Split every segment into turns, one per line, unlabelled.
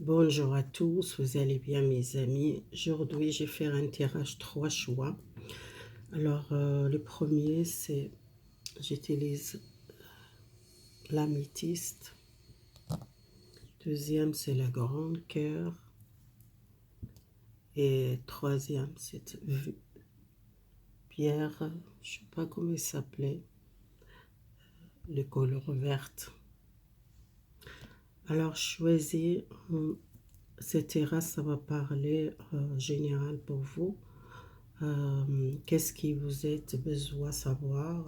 Bonjour à tous, vous allez bien mes amis? Aujourd'hui, je vais faire un tirage 3 choix. Alors, le premier, c'est, j'utilise l'améthyste. Deuxième, c'est le grand cœur. Et troisième, c'est pierre, je ne sais pas comment il s'appelait, le couleur verte. Alors, choisis, cette tirage, ça va parler général pour vous. Qu'est-ce qui vous êtes besoin de savoir?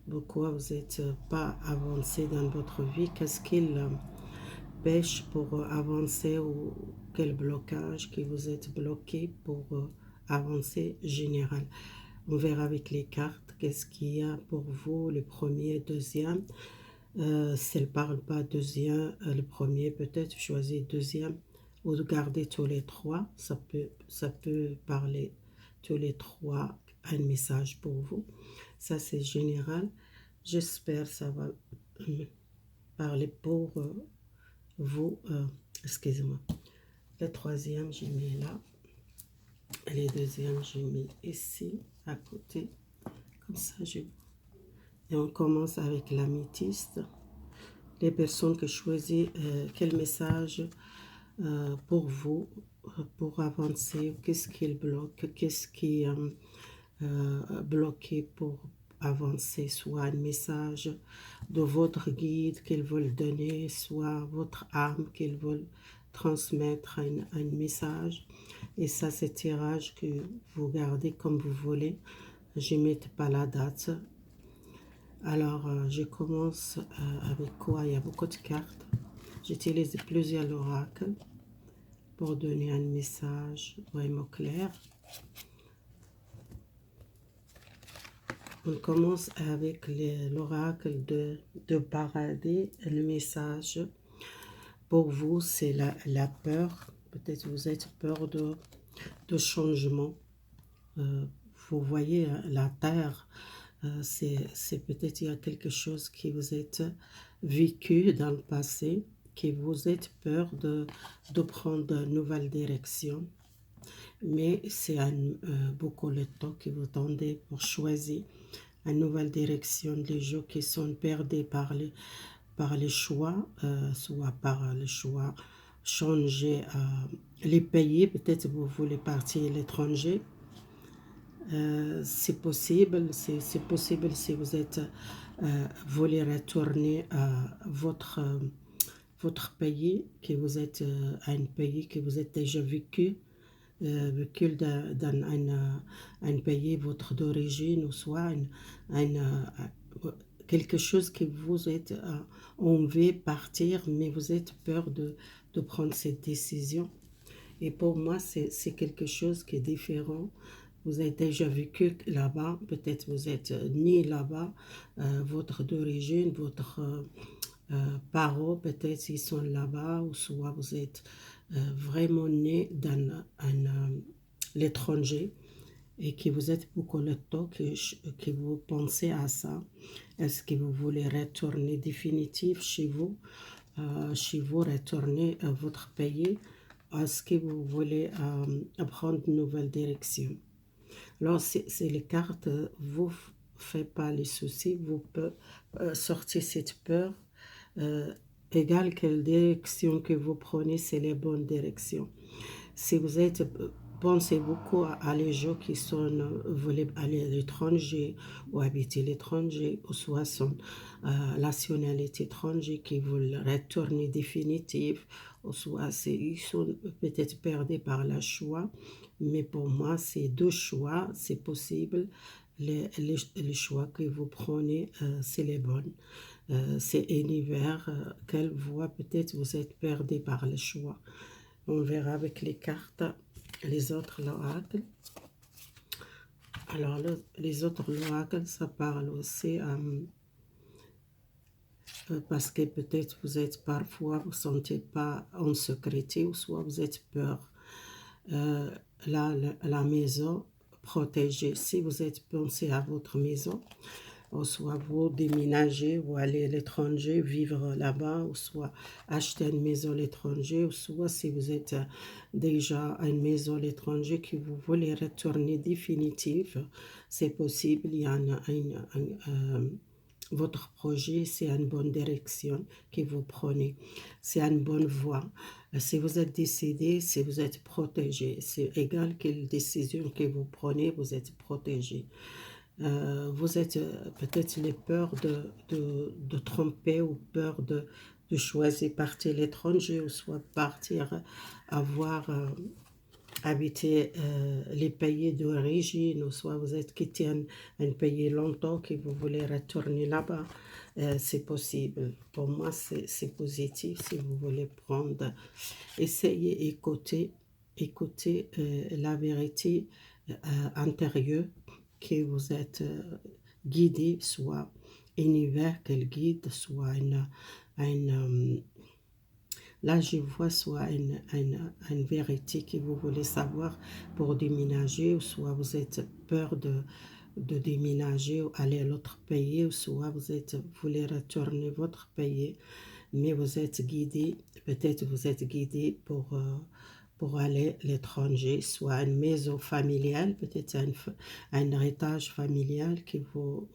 Pourquoi vous n'êtes pas avancé dans votre vie? Qu'est-ce qu'il pêche pour avancer ou quel blocage qui vous êtes bloqué pour avancer général? On verra avec les cartes qu'est-ce qu'il y a pour vous, le premier, deuxième. Si elle ne parle pas deuxième, le premier peut-être, choisir deuxième ou de garder tous les trois. Ça peut parler tous les trois un message pour vous. Ça, c'est général. J'espère que ça va parler pour vous. Excusez-moi. Le troisième, j'ai mis là. Et le deuxième, j'ai mis ici, à côté. Comme ça, et on commence avec l'améthyste. Les personnes qui choisissent quel message pour vous, pour avancer, qu'est-ce qui bloque, qu'est-ce qui est bloqué pour avancer, soit un message de votre guide qu'ils veulent donner, soit votre âme qu'ils veulent transmettre un message. Et ça, c'est tirage que vous gardez comme vous voulez. Je ne mets pas la date. Alors, je commence avec quoi? Il y a beaucoup de cartes. J'utilise plusieurs oracles pour donner un message vraiment clair. On commence avec l'oracle de paradis. Le message pour vous, c'est la peur. Peut-être vous êtes peur de changement. Vous voyez, la terre, c'est peut-être il y a quelque chose qui vous êtes vécu dans le passé, qui vous êtes peur de prendre une nouvelle direction. Mais c'est beaucoup le temps que vous tendez pour choisir une nouvelle direction. Les gens qui sont perdus par les choix, soit par le choix changer les pays, peut-être vous voulez partir à l'étranger. C'est possible si vous êtes voulez retourner à votre pays, que vous êtes un pays que vous êtes déjà vécu dans un pays votre d'origine, ou soit quelque chose que vous êtes envie de partir, mais vous êtes peur de prendre cette décision. Et pour moi, c'est quelque chose qui est différent. Vous avez déjà vécu là-bas, peut-être vous êtes né là-bas, votre d'origine, votre parents, peut-être ils sont là-bas, ou soit vous êtes vraiment né dans l'étranger et que vous êtes beaucoup le temps que vous pensez à ça. Est-ce que vous voulez retourner définitif chez vous, retourner à votre pays? Est-ce que vous voulez prendre une nouvelle direction? Alors, c'est les cartes, vous ne faites pas les soucis, vous pouvez sortir cette peur. Égal quelle direction que vous prenez, c'est les bonnes directions. Si vous êtes, pensez beaucoup à les gens qui sont, veulent aller à l'étranger ou habiter l'étranger, ou soit sont nationalité étrangère, qui veulent retourner définitif, ou soit ils sont peut-être perdus par le choix. Mais pour moi, c'est deux choix, c'est possible. Les choix que vous prenez, c'est les bonnes. C'est univers, quelle voie peut-être vous êtes perdu par le choix. On verra avec les cartes les autres oracles. Alors, les autres oracles, ça parle aussi parce que peut-être vous êtes parfois, vous ne sentez pas en sécurité, ou soit vous êtes peur. La maison protégée, si vous êtes pensé à votre maison, ou soit vous déménager ou aller à l'étranger, vivre là-bas, ou soit acheter une maison à l'étranger, ou soit si vous êtes déjà à une maison à l'étranger que vous voulez retourner définitive, c'est possible. Il y a votre projet, c'est une bonne direction que vous prenez, c'est une bonne voie. Si vous êtes décidé, si vous êtes protégé, c'est égal quelle décision que vous prenez, vous êtes protégé. Vous êtes peut-être les peurs de tromper ou peur de choisir partir à l'étranger ou soit partir avoir habiter les pays d'origine, ou soit vous êtes quitté un pays longtemps que vous voulez retourner là-bas, c'est possible. Pour moi, c'est positif si vous voulez prendre. Essayez, écoutez la vérité intérieure que vous êtes guidé, soit univers qu'elle guide, soit une là, je vois soit une vérité que vous voulez savoir pour déménager, ou soit vous êtes peur de déménager ou aller à l'autre pays, ou soit vous voulez retourner votre pays, mais vous êtes guidé, peut-être vous êtes guidé pour aller à l'étranger, soit une maison familiale, peut-être un héritage familial que vous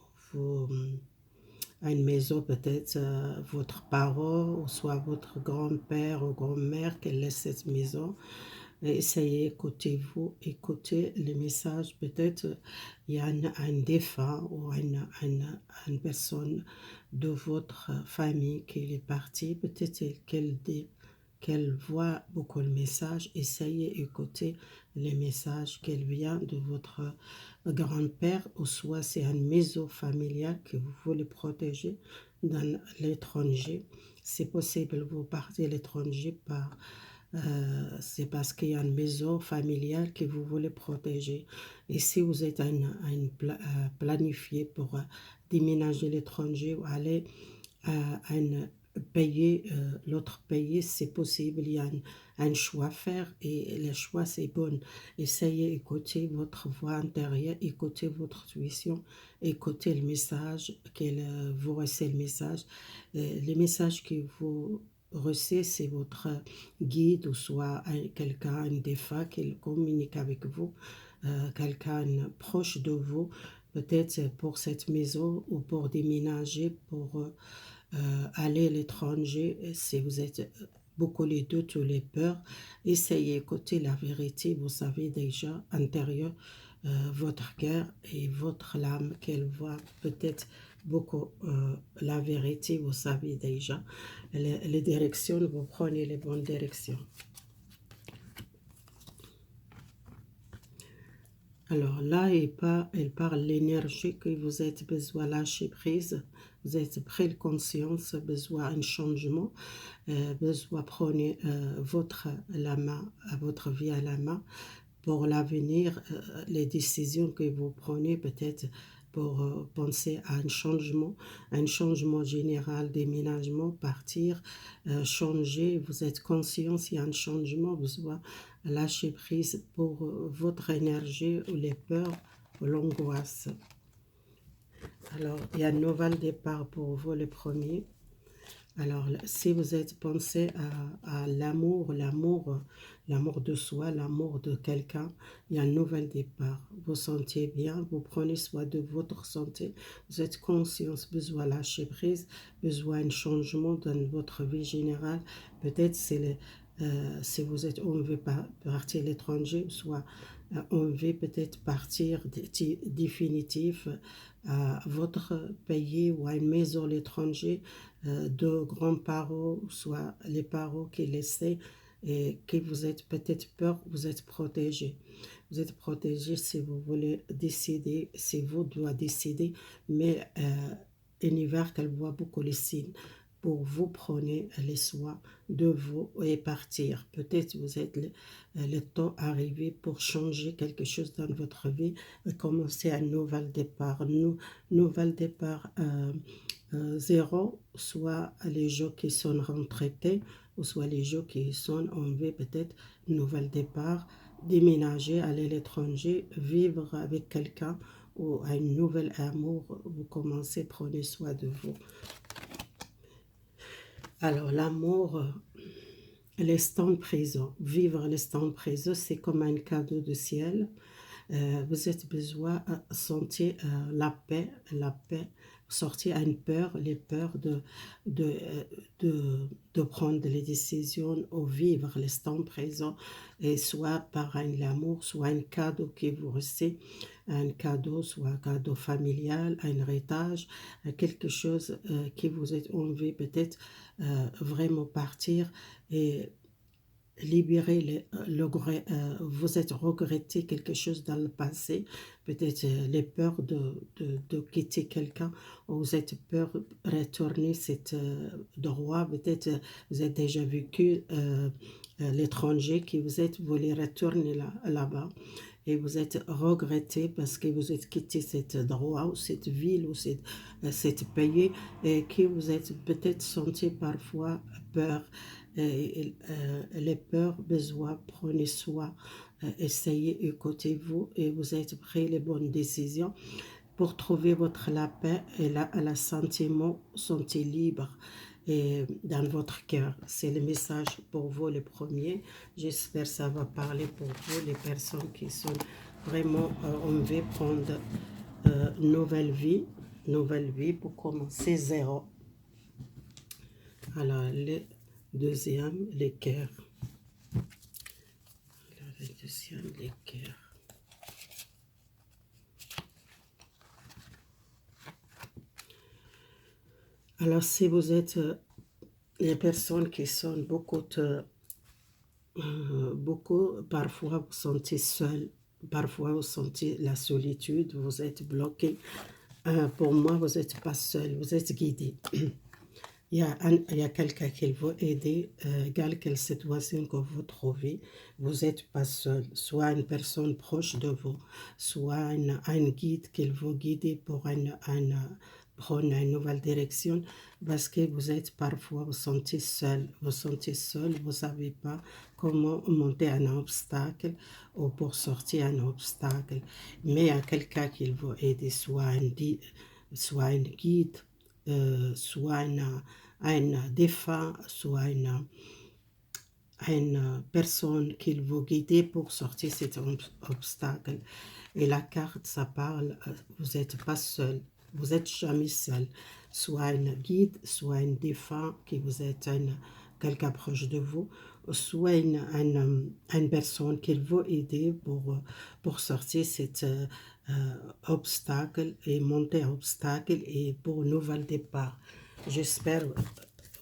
à une maison, peut-être votre parent, ou soit votre grand-père ou grand-mère qui laisse cette maison. Essayez, écoutez-vous, écoutez les messages. Peut-être il y a un défunt ou une personne de votre famille qui est partie. Peut-être qu'elle voit beaucoup le message. Essayez d'écouter les messages qu'elle vient de votre grand-père, ou soit c'est une maison familiale que vous voulez protéger dans l'étranger. C'est possible, vous partez à l'étranger c'est parce qu'il y a une maison familiale que vous voulez protéger. Et si vous êtes planifié pour déménager à l'étranger ou aller à un pays, l'autre pays, c'est possible, il y a un choix à faire et le choix c'est bon. Essayez d'écouter votre voix intérieure, écoutez votre intuition, écoutez le message, vous recevez le message. Les messages que vous recevez, c'est votre guide, ou soit quelqu'un, un défunt qui communique avec vous, quelqu'un proche de vous, peut-être pour cette maison ou pour déménager, pour aller à l'étranger. Si vous êtes beaucoup les doutes ou les peurs, essayez d'écouter la vérité. Vous savez déjà intérieur votre cœur et votre âme qu'elle voit peut-être beaucoup la vérité. Vous savez déjà les directions, vous prenez les bonnes directions. Alors là, elle parle de l'énergie que vous êtes besoin de lâcher prise. Vous êtes pris de conscience, besoin d'un changement, besoin de prendre votre vie à la main pour l'avenir, les décisions que vous prenez peut-être pour penser à un changement général, déménagement, partir, changer. Vous êtes conscient s'il y a un changement, vous devez lâcher prise pour votre énergie ou les peurs ou l'angoisse. Alors, il y a un nouvel départ pour vous, le premier. Alors, si vous êtes pensé à l'amour de soi, l'amour de quelqu'un, il y a un nouvel départ. Vous sentez bien, vous prenez soin de votre santé, vous êtes conscient, besoin de lâcher prise, besoin d'un changement dans votre vie générale. Peut-être si vous êtes envie partir à l'étranger, soit envie peut-être partir définitif à votre pays ou à une maison à l'étranger, de grands-parents, soit les parents qui laissaient, et que vous êtes peut-être peur, vous êtes protégé. Vous êtes protégé si vous voulez décider, si vous devez décider, mais l'univers qu'elle voit beaucoup les signes. Pour vous, prenez les soins de vous et partir. Peut-être vous êtes le temps arrivé pour changer quelque chose dans votre vie et commencer un nouvel départ. Nouvel départ zéro, soit les gens qui sont retraités, ou soit les gens qui sont en vie, peut-être nouvel départ, déménager, aller à l'étranger, vivre avec quelqu'un, ou un nouvel amour, vous commencez, prenez soin de vous. Alors l'amour, l'instant présent, vivre l'instant présent, c'est comme un cadeau du ciel. Vous êtes besoin de sentir la paix, sortir une peur, les peurs de, euh, de prendre les décisions ou vivre l'instant présent, et soit par un amour, soit un cadeau qui vous recevez, un cadeau, soit un cadeau familial, un héritage, quelque chose qui vous est envie peut-être vraiment partir et libérer vous êtes regretté quelque chose dans le passé, peut-être les peurs de quitter quelqu'un, ou vous êtes peur de retourner cet droit, peut-être vous avez déjà vécu l'étranger qui vous êtes voulu retourner là-bas, et vous êtes regretté parce que vous êtes quitté cet endroit ou cette ville ou cette pays, et que vous êtes peut-être senti parfois peur. Les peurs, besoin, prenez soin, essayez, écoutez-vous, et vous êtes pris les bonnes décisions pour trouver votre la paix et la sentiment, sentez libre et dans votre cœur. C'est le message pour vous le premier. J'espère que ça va parler pour vous, les personnes qui sont vraiment on veut prendre nouvelle vie pour commencer zéro. Alors le deuxième, les cœurs. Alors le deuxième, les cœurs. Alors, si vous êtes les personnes qui sont beaucoup, parfois vous sentez seul, parfois vous sentez la solitude, vous êtes bloqué. Pour moi, vous n'êtes pas seul, vous êtes guidé. Il y a quelqu'un qui va aider, égale quelle situation que vous trouvez, vous n'êtes pas seul. Soit une personne proche de vous, soit un guide qui va guider pour prendre une nouvelle direction, parce que vous êtes parfois, vous sentez seul, vous ne savez pas comment monter un obstacle ou pour sortir un obstacle. Mais il y a quelqu'un qui va aider, soit un guide, soit un défunt, soit une personne qui va guider pour sortir cet obstacle. Et la carte, ça parle, vous n'êtes pas seul, vous n'êtes jamais seul. Soit un guide, soit un défunt qui vous êtes quelqu'un proche de vous, soit une personne qui va aider pour sortir cet obstacle et monter un obstacle et pour un nouvel départ. J'espère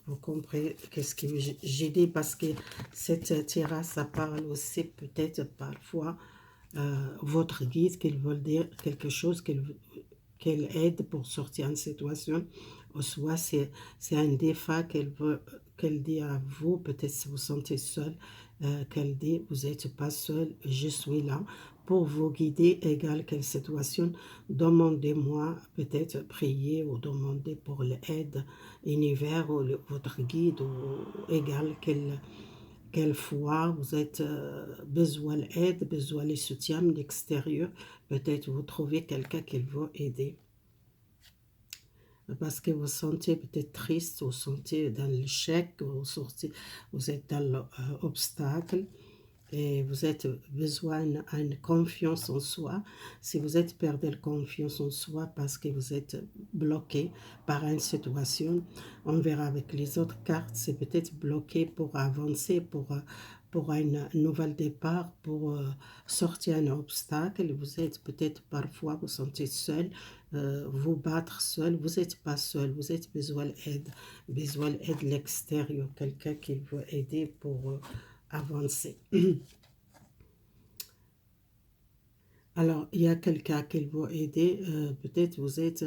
vous comprenez qu'est-ce que j'ai dit, parce que cette tirage, ça parle aussi peut-être parfois votre guide, qu'il veut dire quelque chose, qu'elle aide pour sortir d'une situation, ou soit c'est un défi qu'elle dit à vous, peut-être si vous sentez seul, qu'elle dit, vous n'êtes pas seul, je suis là pour vous guider, égale quelle situation, demandez-moi, peut-être prier ou demander pour l'aide, univers ou votre guide, ou égal quelle fois vous êtes besoin d'aide, besoin de soutien de l'extérieur, peut-être vous trouvez quelqu'un qui va aider. Parce que vous sentez peut-être triste, vous sentez dans l'échec, vous êtes dans l'obstacle, et vous êtes besoin d'une confiance en soi. Si vous êtes perdu la confiance en soi parce que vous êtes bloqué par une situation, on verra avec les autres cartes, c'est peut-être bloqué pour avancer, pour un nouvel départ, pour sortir un obstacle. Vous êtes peut-être parfois, vous sentez seul, vous battre seul, vous n'êtes pas seul, vous êtes besoin d'aide de l'extérieur, quelqu'un qui veut aider pour avancer. Alors, il y a quelqu'un qui va aider, peut-être vous êtes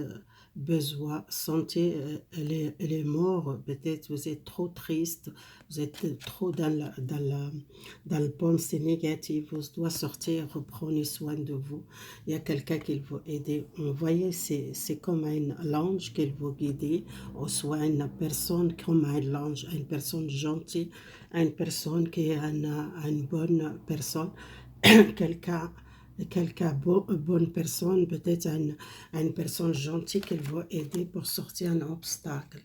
besoin, sentez les morts, peut-être vous êtes trop triste, vous êtes trop dans le pensée négative, vous devez sortir, prenez soin de vous. Il y a quelqu'un qui va aider. Vous voyez, c'est comme un ange qui va guider, ou soit une personne comme un ange, une personne gentille, une personne qui est une bonne personne, quelqu'un quelqu'un, bonne personne, peut-être une personne gentille qui va aider pour sortir un obstacle.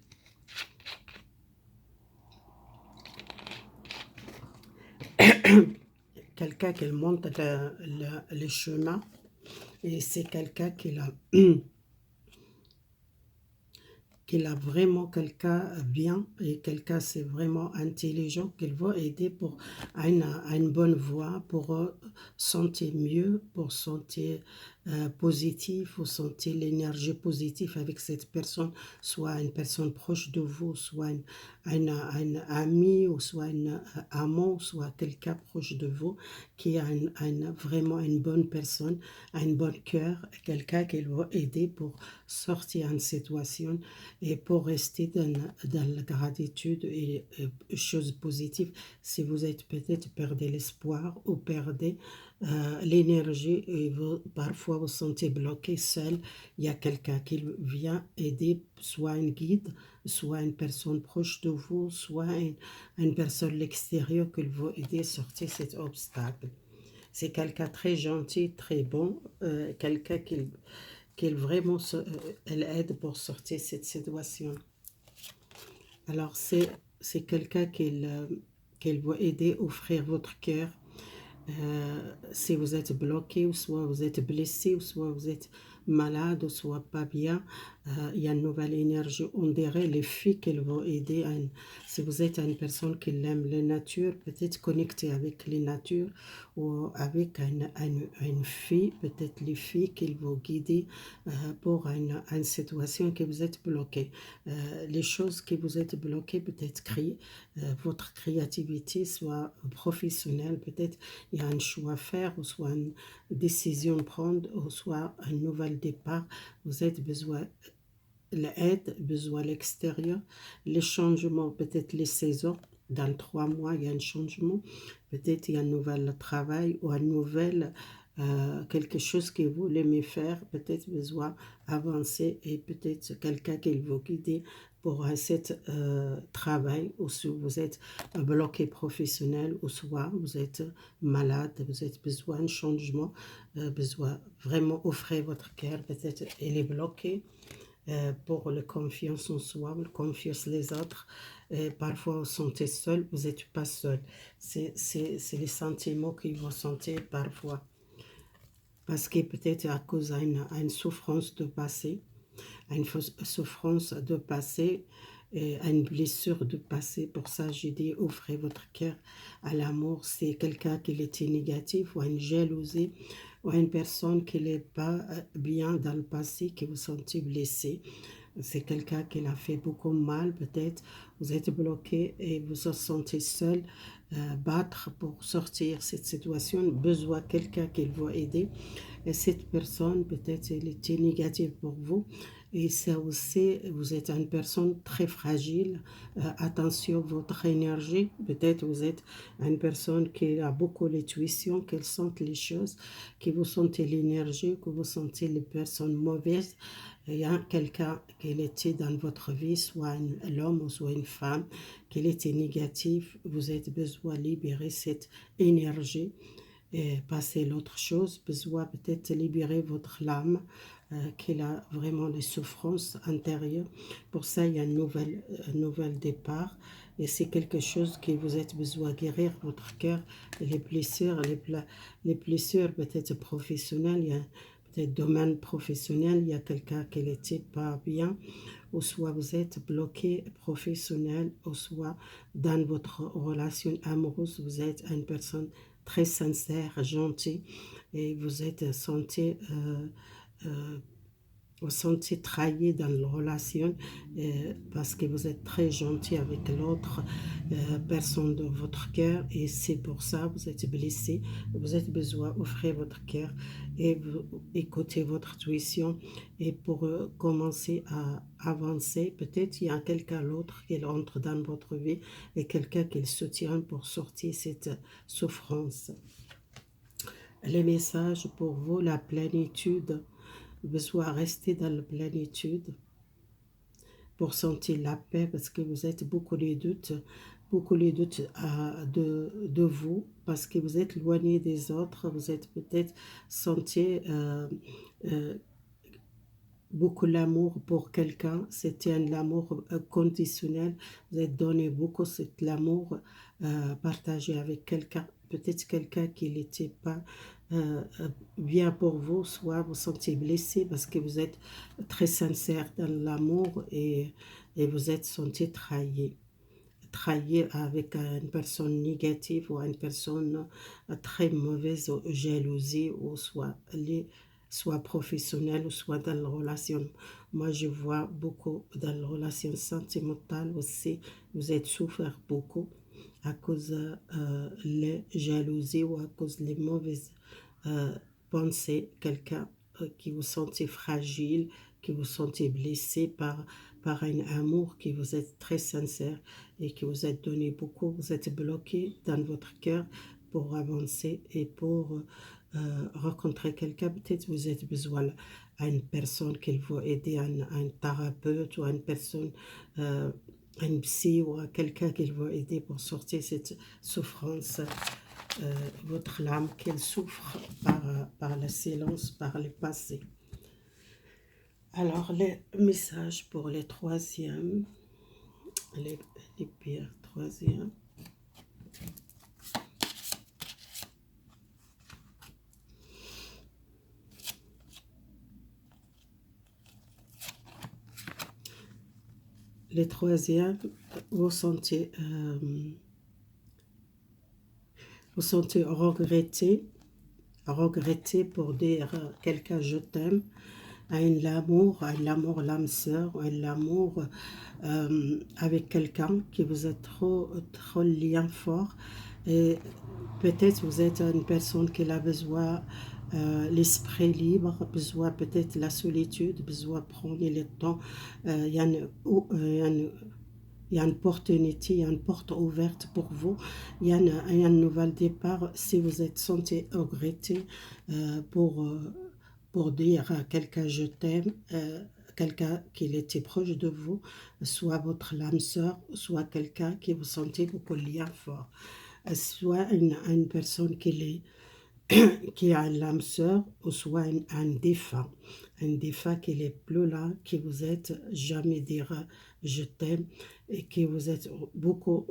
Quelqu'un qui monte le chemin, et c'est quelqu'un qui a qu'il a vraiment quelqu'un bien et quelqu'un c'est vraiment intelligent qu'il va aider pour une bonne voie, pour sentir mieux, pour sentir positif, pour sentir l'énergie positive avec cette personne, soit une personne proche de vous, soit un ami, ou soit un amant, soit quelqu'un proche de vous qui a vraiment une bonne personne, un bon cœur, quelqu'un qui va aider pour sortir d'une situation et pour rester dans la gratitude et choses positives. Si vous êtes peut-être perdez l'espoir ou perdez l'énergie et parfois vous sentez bloqué seul, il y a quelqu'un qui vient aider, soit un guide, soit une personne proche de vous, soit une personne à l'extérieur qui va aider à sortir cet obstacle. C'est quelqu'un très gentil, très bon, quelqu'un qui vraiment elle aide pour sortir de cette situation. Alors c'est quelqu'un qui va aider à offrir votre cœur. Si vous êtes bloqué, ou soit vous êtes blessé, ou soit vous êtes malade, ou soit pas bien, il y a une nouvelle énergie. On dirait les filles qu'elles vont aider. Si vous êtes une personne qui aime la nature, peut-être connecter avec les natures, ou avec une fille, peut-être les filles qui vont guider pour une situation que vous êtes bloqué. Les choses que vous êtes bloqué, peut-être votre créativité, soit professionnelle, peut-être il y a un choix à faire, ou soit une décision à prendre, ou soit un nouvel départ. Vous avez besoin l'aide, besoin l'extérieur, les changements, peut-être les saisons. Dans 3 mois, il y a un changement. Peut-être il y a un nouvel travail ou un nouvel quelque chose que vous aimez faire. Peut-être besoin avancer et peut-être quelqu'un qui vous guider pour cet travail, ou si vous êtes bloqué professionnel, ou soit vous êtes malade, vous avez besoin de changement, besoin vraiment offrir votre cœur, peut-être il est bloqué pour la confiance en soi, la confiance les autres. Parfois, vous sentez seul, vous n'êtes pas seul. C'est les sentiments que vous sentez parfois. Parce que peut-être à cause d'une souffrance de passé, une souffrance de passé, une blessure de passé. Pour ça, j'ai dit, offrez votre cœur à l'amour. C'est quelqu'un qui était négatif, ou une jalousie, ou une personne qui n'est pas bien dans le passé, qui vous sentez blessé. C'est quelqu'un qui l'a fait beaucoup mal, peut-être. Vous êtes bloqué et vous vous sentez seul. Battre pour sortir de cette situation, besoin de quelqu'un qui va aider. Et cette personne, peut-être, elle était négative pour vous. Et ça aussi, vous êtes une personne très fragile. Attention à votre énergie. Peut-être vous êtes une personne qui a beaucoup d'intuition, qui sent les choses, qui vous sentez l'énergie, que vous sentez les personnes mauvaises. Il y a quelqu'un qui était dans votre vie, soit l'homme ou soit une femme, qui était négatif. Vous avez besoin de libérer cette énergie et passer l'autre chose, besoin peut-être libérer votre âme qui a vraiment des souffrances intérieures. Pour ça, il y a un nouvel départ, et c'est quelque chose que vous avez besoin de guérir votre cœur, les blessures, les blessures peut-être professionnelles, il y a peut-être domaine professionnel, il y a quelqu'un qui n'était pas bien, ou soit vous êtes bloqué professionnel, ou soit dans votre relation amoureuse, vous êtes une personne très sincère, gentille, et vous êtes vous sentez trahi dans la relation parce que vous êtes très gentil avec l'autre personne de votre cœur, et c'est pour ça que vous êtes blessé. Vous avez besoin d'offrir votre cœur et vous écouter votre intuition, et pour commencer à avancer, peut-être il y a quelqu'un d'autre qui entre dans votre vie, et quelqu'un qui le soutient pour sortir cette souffrance. Les messages pour vous, la plénitude, besoin de rester dans la plénitude pour sentir la paix, parce que vous êtes beaucoup de doutes, beaucoup les doutes de vous, parce que vous êtes éloigné des autres, vous êtes peut-être senti beaucoup l'amour pour quelqu'un, c'était un amour conditionnel, vous avez donné beaucoup cet amour partagé avec quelqu'un, peut-être quelqu'un qui n'était pas bien pour vous, soit vous sentez blessé parce que vous êtes très sincère dans l'amour et vous êtes senti trahi avec une personne négative ou une personne très mauvaise, jalousie, ou soit professionnelle ou soit dans la relation. Moi, je vois beaucoup dans la relation sentimentale aussi, vous êtes souffert beaucoup à cause les jalousies ou à cause des mauvaises euh, pensées, quelqu'un qui vous sentez fragile, qui vous sentez blessé par un amour qui vous est très sincère et qui vous a donné beaucoup, vous êtes bloqué dans votre cœur pour avancer et pour rencontrer quelqu'un. Peut-être vous avez besoin à une personne qui va aider, un thérapeute ou à une personne, un psy ou à quelqu'un qui va aider pour sortir cette souffrance, votre âme qu'elle souffre par le silence, par le passé. Alors, les messages pour les troisièmes, les pires troisièmes. Les troisièmes, vous sentez regretter pour dire quelqu'un je t'aime, l'amour, l'âme sœur, l'amour avec quelqu'un qui vous est trop lien fort. Et peut-être vous êtes une personne qui a besoin l'esprit libre, besoin peut-être la solitude, besoin de prendre le temps. Il y a une opportunité, il y a une porte ouverte pour vous. Il y a un nouvel départ si vous êtes senti regretté pour dire à quelqu'un je t'aime, quelqu'un qui était proche de vous, soit votre âme sœur, soit quelqu'un qui vous sentez beaucoup lien fort, soit une personne qui a l'âme sœur, ou soit un défunt qui n'est plus là, qui vous êtes jamais dire je t'aime, et qui vous êtes beaucoup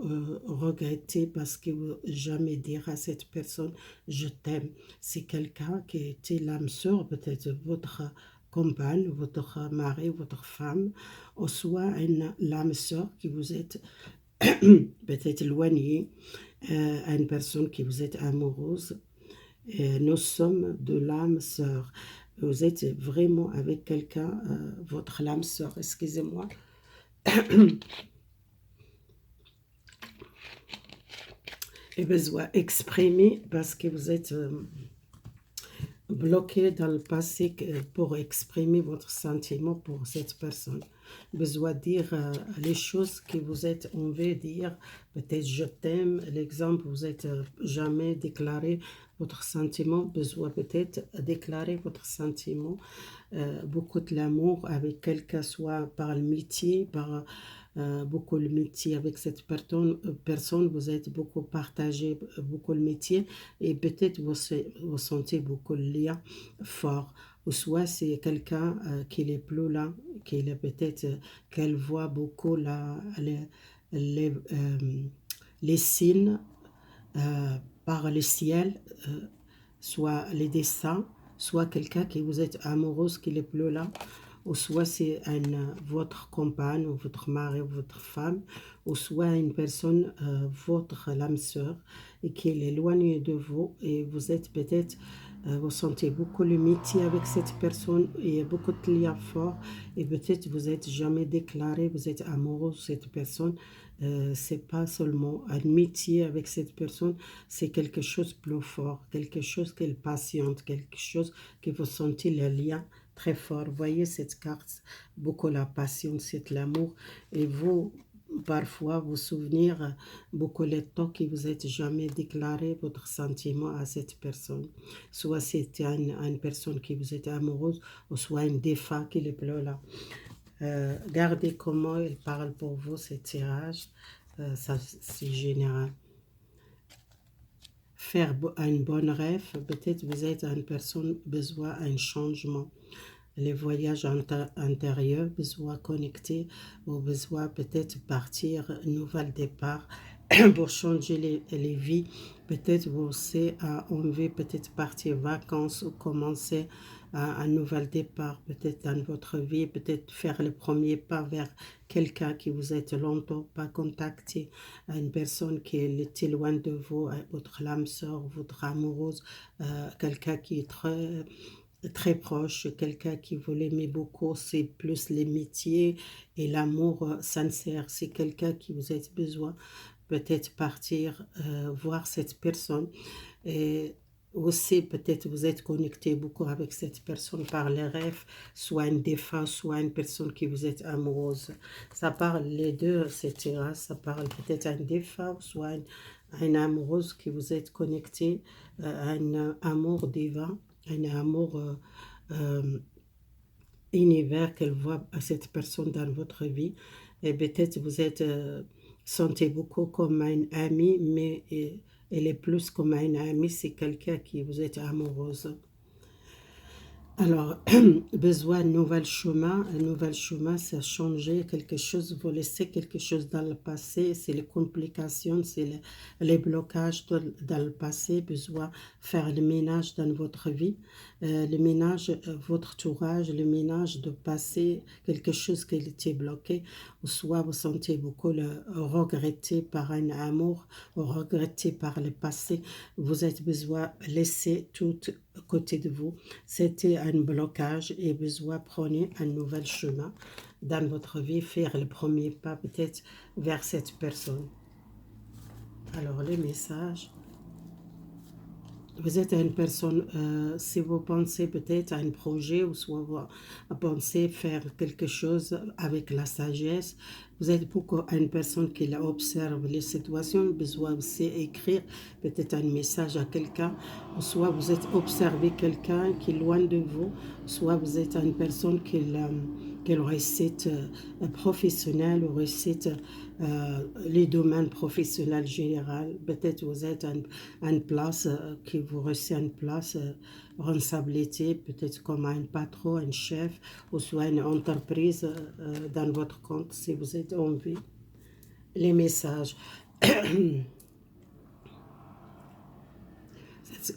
regretté parce que vous jamais dire à cette personne je t'aime. C'est quelqu'un qui était l'âme sœur, peut-être votre compagne, votre mari, votre femme, ou soit l'âme sœur qui vous êtes peut-être éloigné, à une personne qui vous est amoureuse. Nous sommes de l'âme sœur. Vous êtes vraiment avec quelqu'un, votre âme sœur, excusez-moi. Et besoin exprimer parce que vous êtes bloqué dans le passé pour exprimer votre sentiment pour cette personne. Besoin de dire les choses que vous êtes envie de dire, peut-être je t'aime, l'exemple, vous êtes jamais déclaré votre sentiment, besoin peut-être déclarer votre sentiment, beaucoup de l'amour avec quelqu'un, soit par le métier, par beaucoup le métier avec cette personne, vous êtes beaucoup partagé, beaucoup le métier, et peut-être vous sentez beaucoup le lien fort. Ou soit c'est quelqu'un qui n'est plus là, qui est peut-être qu'elle voit beaucoup les, les signes par le ciel, soit les dessins, soit quelqu'un qui vous est amoureuse qui n'est plus là, ou soit c'est votre compagne, ou votre mari, ou votre femme, ou soit une personne, votre l'âme sœur, et qui est éloignée de vous, et vous êtes peut-être, vous sentez beaucoup l'amitié avec cette personne, et beaucoup de liens forts, et peut-être vous n'êtes jamais déclaré, vous êtes amoureux de cette personne. C'est pas seulement amitié avec cette personne, c'est quelque chose de plus fort, quelque chose qui est patiente, quelque chose que vous sentez le lien très fort. Voyez cette carte, beaucoup la passion, c'est l'amour, et vous, parfois, vous souvenir beaucoup le temps que vous n'êtes jamais déclaré votre sentiment à cette personne. Soit c'était une personne qui vous est amoureuse, ou soit un défunt qui est plus là. Regardez comment il parle pour vous, ce tirage. ça c'est général. Faire un bon rêve, peut-être vous êtes une personne besoin d'un changement. Les voyages intérieurs, besoin connecter, ou besoin peut-être partir, un nouvel départ pour changer les vies. Peut-être vous aussi envie peut-être partir vacances ou commencer un nouvel départ peut-être dans votre vie, peut-être faire le premier pas vers quelqu'un qui vous êtes longtemps pas contacté, une personne qui était loin de vous, votre âme sœur, votre amoureuse, quelqu'un qui est très proche, quelqu'un qui vous l'aimez beaucoup, c'est plus l'amitié et l'amour sincère, c'est quelqu'un qui vous êtes besoin, peut-être partir voir cette personne. Et aussi, peut-être vous êtes connecté beaucoup avec cette personne par les rêves, soit une défunt, soit une personne qui vous est amoureuse. Ça parle les deux, etc. Ça parle peut-être à une défunt, soit une amoureuse qui vous êtes connecté, un amour divin, un amour univers qu'elle voit à cette personne dans votre vie. Et peut-être vous êtes sentez beaucoup comme un ami, mais elle est plus comme un ami, c'est quelqu'un qui vous est amoureuse. Alors, besoin de nouvel chemin. Un nouvel chemin, c'est changer quelque chose, vous laissez quelque chose dans le passé, c'est les complications, c'est les blocages dans le passé, besoin faire le ménage dans votre vie, le ménage, votre entourage, le ménage de passé, quelque chose qui était bloqué, ou soit vous sentez beaucoup le regretter par un amour, ou regretter par le passé, vous êtes besoin de laisser tout côté de vous. C'était un blocage et besoin prenez un nouvel chemin dans votre vie, faire le premier pas peut-être vers cette personne. Alors le message, vous êtes une personne, si vous pensez peut-être à un projet ou soit vous pensez faire quelque chose avec la sagesse, vous êtes beaucoup une personne qui observe les situations, besoin aussi écrire peut-être un message à quelqu'un, ou soit vous êtes observé quelqu'un qui est loin de vous, soit vous êtes une personne qui réussite professionnelle ou réussite les domaines professionnels général. Peut-être vous êtes une place qui vous réussit une place, responsabilité, peut-être comme un patron, un chef, ou soit une entreprise dans votre compte si vous êtes en vie. Les messages.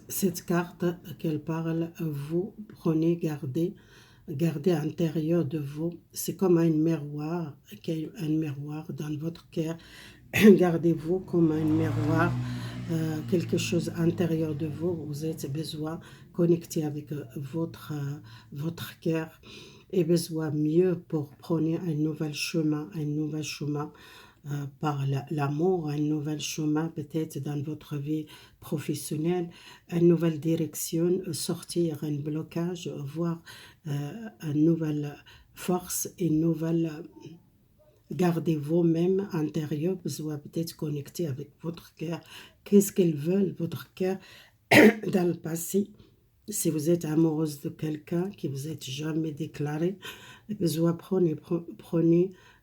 Cette carte qu'elle parle, vous prenez, gardez à l'intérieur de vous. C'est comme un miroir dans votre cœur. Gardez-vous comme un miroir, quelque chose à l'intérieur de vous. Vous êtes besoin connecter avec votre cœur et besoin mieux pour prendre un nouvel chemin, par l'amour, un nouvel chemin peut-être dans votre vie professionnelle, une nouvelle direction, sortir un blocage, voir une nouvelle force, une nouvelle. Gardez vous-même intérieur, besoin peut-être connecter avec votre cœur. Qu'est-ce qu'elles veulent, votre cœur, dans le passé? Si vous êtes amoureuse de quelqu'un qui vous êtes jamais déclaré, besoin prenez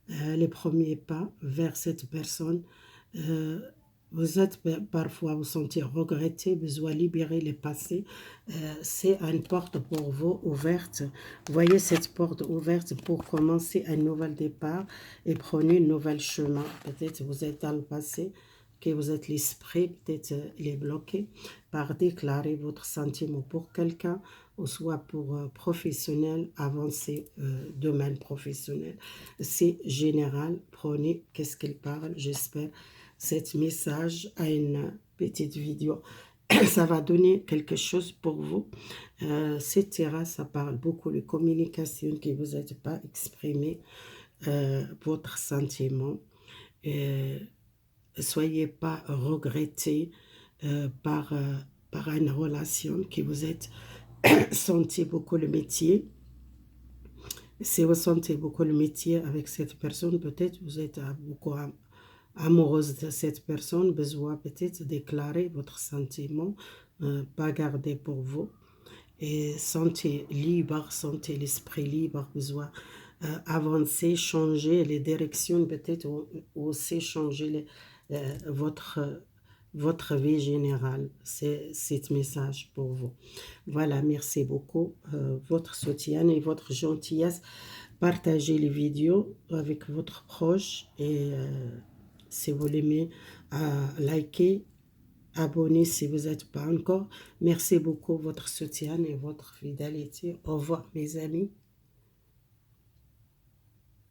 les premiers pas vers cette personne. Euh, vous êtes parfois, vous sentez regretté, besoin libérer les passés. C'est une porte pour vous ouverte. Voyez cette porte ouverte pour commencer un nouvel départ et prenez un nouvel chemin. Peut-être vous êtes dans le passé, que vous êtes l'esprit, peut-être il est bloqué, par déclarer votre sentiment pour quelqu'un, ou soit pour professionnel, avancer domaine professionnel. C'est général, prenez qu'est-ce qu'il parle, j'espère. Cet message à une petite vidéo, ça va donner quelque chose pour vous. Etc. Ça parle beaucoup de communication qui vous n'êtes pas exprimé, votre sentiment. Soyez pas regrettés par une relation qui vous êtes senti beaucoup le métier. Si vous sentez beaucoup le métier avec cette personne, peut-être vous êtes beaucoup amoureuse de cette personne, besoin peut-être déclarer votre sentiment, pas garder pour vous. Et sentez libre, sentez l'esprit libre, besoin avancer, changer les directions, peut-être aussi changer votre vie générale. C'est ce message pour vous. Voilà, merci beaucoup. Votre soutien et votre gentillesse. Partagez les vidéos avec votre proche et si vous l'aimez, likez, abonnez si vous n'êtes pas encore. Merci beaucoup pour votre soutien et votre fidélité. Au revoir mes amis.